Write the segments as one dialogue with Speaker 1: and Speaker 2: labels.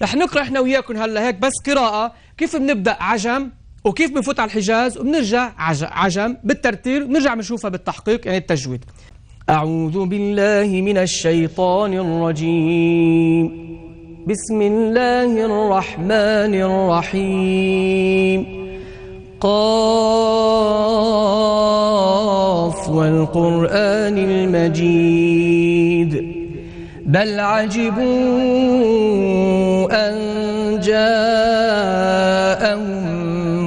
Speaker 1: رح نقرأ احنا وياكم هلا هيك بس قراءة كيف بنبدأ عجم وكيف بنفوت على الحجاز وبنرجع عجم بالترتيل ونرجع بنشوفها بالتحقيق يعني التجويد. أعوذ بالله من الشيطان الرجيم. بسم الله الرحمن الرحيم. قاف والقرآن المجيد. بل عجبوا أن جاءهم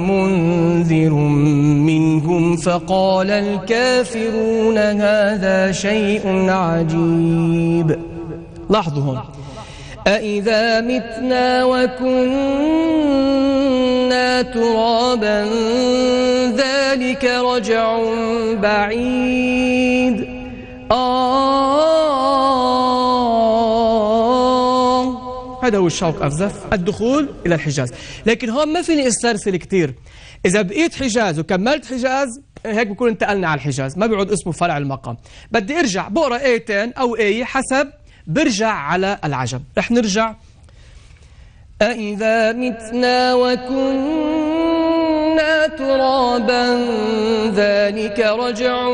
Speaker 1: منذر منهم فقال الكافرون هذا شيء عجيب. لاحظوا هون أإذا متنا وكنا ترابا ذلك رجع بعيد. هذا هو الشوق أفزف الدخول إلى الحجاز. لكن هون ما فيني استرسل كتير. إذا بقيت حجاز وكملت حجاز هيك بكون انتقلنا على الحجاز، ما بيعود اسمه فرع المقام. بدي ارجع بقرأ آيتين أو آية حسب برجع على العجم. رح نرجع أإذا متنا وكنا ترابا ذلك رجع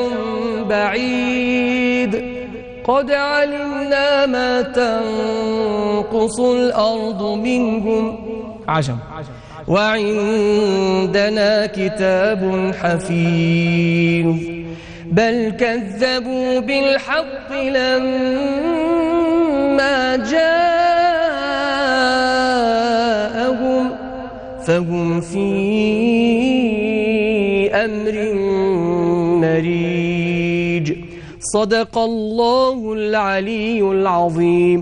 Speaker 1: بعيد. قد علمنا ما تنقص الأرض منهم عجم وعندنا كتاب حفيظ. بل كذبوا بالحق لما جاءهم فهم في أمر مريج. صدق الله العلي العظيم.